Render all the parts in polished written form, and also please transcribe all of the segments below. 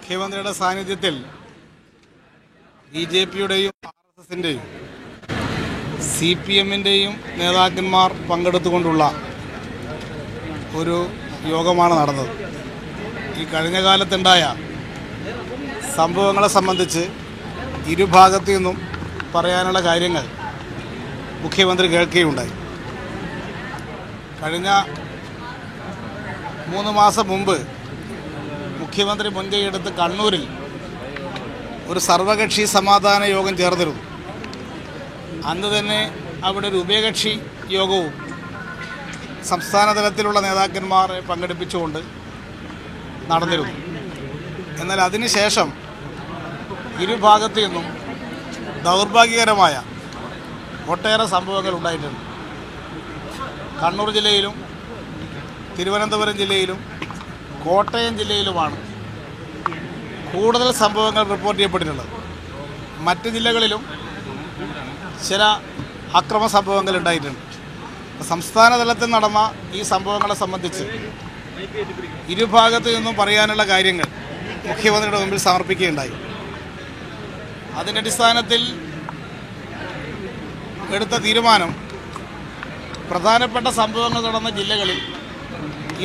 മുഖ്യമന്ത്രിയുടെ സാന്നിധ്യത്തിൽ ബിജെപിയുടെയും ആർഎസ്എസിന്റെയും സിപിഎമ്മിന്റെയും നേതാക്കന്മാർ പങ്കെടുത്തുകൊണ്ടുള്ള ഒരു യോഗമാണ് നടന്നത്. ഈ കഴിഞ്ഞ കാലത്തുണ്ടായ സംഭവങ്ങളെ സംബന്ധിച്ച് ഇരുഭാഗത്തു നിന്നും പറയാനുള്ള കാര്യങ്ങൾ മുഖ്യമന്ത്രി കേൾക്കുകയുണ്ടായി. കഴിഞ്ഞ 3 മാസം മുമ്പ് മുഖ്യമന്ത്രി മുൻകൈയെടുത്ത് കണ്ണൂരിൽ ഒരു സർവകക്ഷി സമാധാന യോഗം ചേർന്നിരുന്നു. അന്ന് തന്നെ അവിടെ ഒരു ഉഭയകക്ഷി യോഗവും സംസ്ഥാന തലത്തിലുള്ള നേതാക്കന്മാരെ പങ്കെടുപ്പിച്ചുകൊണ്ട് നടന്നിരുന്നു. എന്നാൽ അതിനുശേഷം ഇരുഭാഗത്തു നിന്നും ദൗർഭാഗ്യകരമായ ഒട്ടേറെ സംഭവങ്ങൾ ഉണ്ടായിട്ടുണ്ട്. കണ്ണൂർ ജില്ലയിലും തിരുവനന്തപുരം ജില്ലയിലും കോട്ടയം ജില്ലയിലുമാണ് കൂടുതൽ സംഭവങ്ങൾ റിപ്പോർട്ട് ചെയ്യപ്പെട്ടിട്ടുള്ളത്. മറ്റ് ജില്ലകളിലും ചില അക്രമ സംഭവങ്ങൾ ഉണ്ടായിട്ടുണ്ട്. സംസ്ഥാന തലത്തിൽ നടന്ന ഈ സംഭവങ്ങളെ സംബന്ധിച്ച് ഇരുഭാഗത്തു നിന്നും പറയാനുള്ള കാര്യങ്ങൾ മുഖ്യമന്ത്രിയുടെ മുമ്പിൽ സമർപ്പിക്കുകയുണ്ടായി. അതിൻ്റെ അടിസ്ഥാനത്തിൽ എടുത്ത തീരുമാനം പ്രധാനപ്പെട്ട സംഭവങ്ങൾ നടന്ന ജില്ലകളിൽ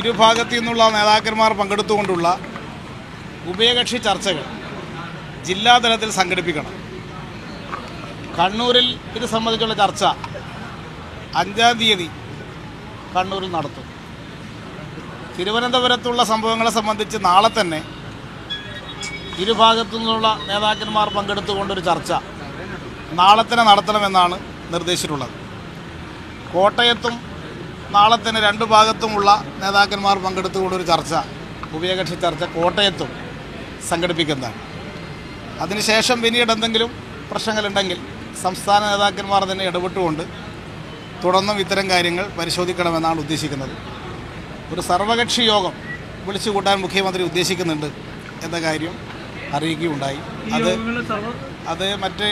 ഇരുഭാഗത്തു നിന്നുള്ള നേതാക്കന്മാർ പങ്കെടുത്തുകൊണ്ടുള്ള ഉഭയകക്ഷി ചർച്ചകൾ ജില്ലാതലത്തിൽ സംഘടിപ്പിക്കണം. കണ്ണൂരിൽ ഇത് സംബന്ധിച്ചുള്ള ചർച്ച 5-ാം തീയതി കണ്ണൂരിൽ നടത്തും. തിരുവനന്തപുരത്തുള്ള സംഭവങ്ങളെ സംബന്ധിച്ച് നാളെ തന്നെ ഇരുഭാഗത്തു നിന്നുള്ള നേതാക്കന്മാർ പങ്കെടുത്തുകൊണ്ടൊരു ചർച്ച നാളെ തന്നെ നടത്തണമെന്നാണ് നിർദ്ദേശിച്ചിട്ടുള്ളത്. കോട്ടയത്തും നാളെ തന്നെ 2 ഭാഗത്തുമുള്ള നേതാക്കന്മാർ പങ്കെടുത്തുകൊണ്ടൊരു ചർച്ച, ഉഭയകക്ഷി ചർച്ച കോട്ടയത്തും സംഘടിപ്പിക്കുന്നതാണ്. അതിനുശേഷം പിന്നീട് എന്തെങ്കിലും പ്രശ്നങ്ങളുണ്ടെങ്കിൽ സംസ്ഥാന നേതാക്കന്മാർ തന്നെ ഇടപെട്ടുകൊണ്ട് തുടർന്നും ഇത്തരം കാര്യങ്ങൾ പരിശോധിക്കണമെന്നാണ് ഉദ്ദേശിക്കുന്നത്. ഒരു സർവകക്ഷി യോഗം വിളിച്ചു കൂട്ടാൻ മുഖ്യമന്ത്രി ഉദ്ദേശിക്കുന്നുണ്ട് എന്ന കാര്യം അറിയിക്കുകയുണ്ടായി. അത് മറ്റ്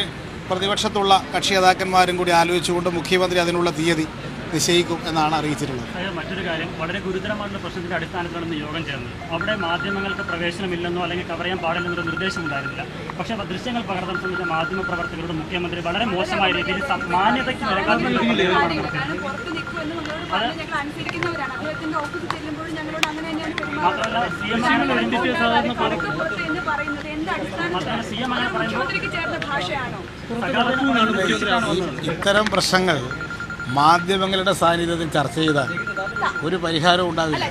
പ്രതിപക്ഷത്തുള്ള കക്ഷി നേതാക്കന്മാരും കൂടി ആലോചിച്ചുകൊണ്ട് മുഖ്യമന്ത്രി അതിനുള്ള തീയതി നിശ്ചയിക്കും എന്നാണ് അറിയിച്ചിട്ടുള്ളത്. മറ്റൊരു കാര്യം, വളരെ ഗുരുതരമായിട്ടുള്ള പ്രശ്നത്തിന്റെ അടിസ്ഥാനത്തിലാണ് യോഗം ചേർന്നത്. അവിടെ മാധ്യമങ്ങൾക്ക് പ്രവേശനമില്ലെന്നോ അല്ലെങ്കിൽ കവർ ചെയ്യാൻ പാടില്ലെന്നോ നിർദ്ദേശമുണ്ടായിരുന്നില്ല. പക്ഷേ ദൃശ്യങ്ങൾ പകർത്താൻ ശ്രമിച്ച മാധ്യമ പ്രവർത്തകരോട് മുഖ്യമന്ത്രി വളരെ മോശമായ രീതിയിൽ മാന്യതയ്ക്ക് നിരക്കാത്ത ഇത്തരം പ്രശ്നങ്ങൾ മാധ്യമങ്ങളുടെ സാന്നിധ്യത്തിൽ ചർച്ച ചെയ്താൽ ഒരു പരിഹാരവും ഉണ്ടാവില്ല.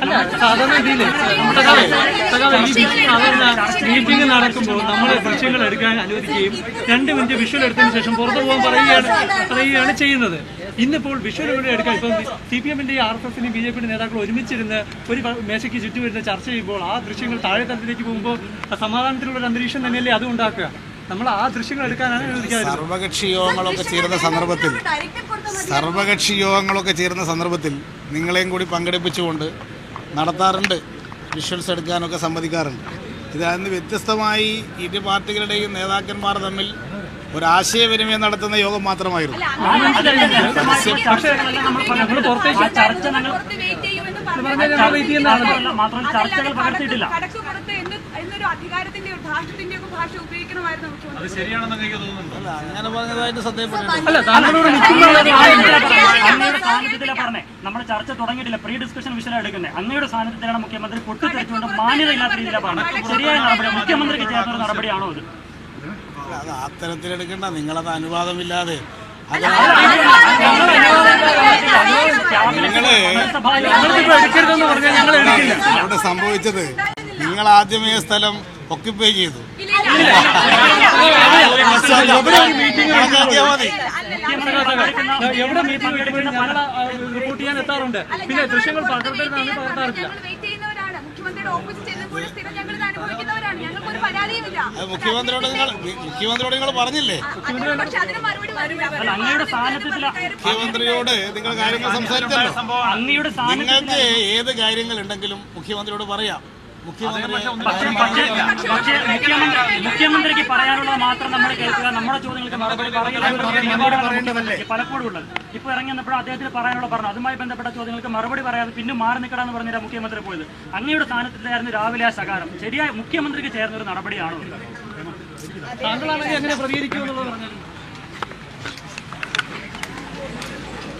മീറ്റിംഗ് നടക്കുമ്പോൾ നമ്മൾ ദൃശ്യങ്ങൾ എടുക്കാൻ അനുവദിക്കുകയും 2 മിനിറ്റ് വിഷ്വൽ എടുത്തതിന് ശേഷം പുറത്തു പോകാൻ പറയുകയാണ് ചെയ്യുന്നത്. ഇന്നിപ്പോൾ വിഷ്വൽ ഇവിടെ എടുക്കാൻ ഇപ്പം CPM-ന്റെയും RSSന്റെയും BJP-യുടെ നേതാക്കൾ ഒരുമിച്ചിരുന്ന് ഒരു മേശയ്ക്ക് ചുറ്റുവരുന്ന ചർച്ച ചെയ്യുമ്പോൾ ആ ദൃശ്യങ്ങൾ താഴെ തലത്തിലേക്ക് പോകുമ്പോൾ സമാധാനത്തിലുള്ള ഒരു അന്തരീക്ഷം തന്നെയല്ലേ അത് ഉണ്ടാക്കുക. നമ്മൾ ആ ദൃശ്യങ്ങൾ എടുക്കാനാണ് അനുവദിക്കാറ്. സർവകക്ഷി യോഗങ്ങളൊക്കെ ചേരുന്ന സന്ദർഭത്തിൽ നിങ്ങളെയും കൂടി പങ്കെടുപ്പിച്ചുകൊണ്ട് നടത്താറുണ്ട്. വിഷ്വൽസ് എടുക്കാനൊക്കെ സമ്മതിക്കാറുണ്ട്. ഇതിന് വ്യത്യസ്തമായി ഇരു പാർട്ടികളുടെയും നേതാക്കന്മാർ തമ്മിൽ ഒരാശയവിനിമയം നടത്തുന്ന യോഗം മാത്രമായിരുന്നു. അങ്ങനെ പറഞ്ഞതായിട്ട് നമ്മൾ ചർച്ച തുടങ്ങിയിട്ടില്ല, പ്രീ ഡിസ്കഷൻ വിഷയം എടുക്കുന്നത്. അങ്ങയുടെ സാന്നിധ്യത്തിലാണ് മുഖ്യമന്ത്രി പൊട്ടിത്തെറിച്ചുകൊണ്ട് മാന്യതയില്ലാത്ത രീതിയിലാണ് പറഞ്ഞത്. ശരിയായ നടപടി മുഖ്യമന്ത്രിക്ക് ചേർന്ന ഒരു നടപടിയാണോ ഇത്? അത് ആ തരത്തിലെടുക്കണ്ട. നിങ്ങളത് അനുവാദമില്ലാതെ അവിടെ സംഭവിച്ചത് നിങ്ങൾ ആദ്യമേ സ്ഥലം ഒക്യുപ്പൈ ചെയ്തു. എവിടെ മീറ്റിംഗ് റിപ്പോർട്ട് ചെയ്യാൻ എത്താറുണ്ട്. പിന്നെ ദൃശ്യങ്ങൾ പകർത്തരുതാണ് പകർത്താറില്ല. മുഖ്യമന്ത്രിയോട് നിങ്ങൾ പറഞ്ഞില്ലേ? മുഖ്യമന്ത്രിയോട് നിങ്ങൾ കാര്യങ്ങൾ സംസാരിച്ചല്ലോ. നിങ്ങൾക്ക് ഏത് കാര്യങ്ങൾ ഉണ്ടെങ്കിലും മുഖ്യമന്ത്രിയോട് പറയാം. മുഖ്യമന്ത്രിക്ക് പറയാനുള്ളത് മാത്രം നമ്മൾ കേൾക്കുക, നമ്മുടെ ചോദ്യങ്ങൾക്ക് മറുപടി പറയുക പലപ്പോഴും ഉള്ളത്. ഇപ്പൊ ഇറങ്ങി വന്നപ്പോഴും അദ്ദേഹത്തിന് പറയാനുള്ള പറഞ്ഞു, അതുമായി ബന്ധപ്പെട്ട ചോദ്യങ്ങൾക്ക് മറുപടി പറയാതെ പിന്നെ മാറി നിൽക്കണമെന്ന് പറഞ്ഞിട്ട് മുഖ്യമന്ത്രി പോയത്. അങ്ങയുടെ സ്ഥാനത്തിലായിരുന്നു രാവിലെ ആ സകാരം. ശരിയായ മുഖ്യമന്ത്രിക്ക് ചേർന്ന ഒരു നടപടിയാണോ? താങ്കളാണെങ്കിൽ എങ്ങനെ പ്രതികരിക്കുമെന്നുള്ളത് പറഞ്ഞു.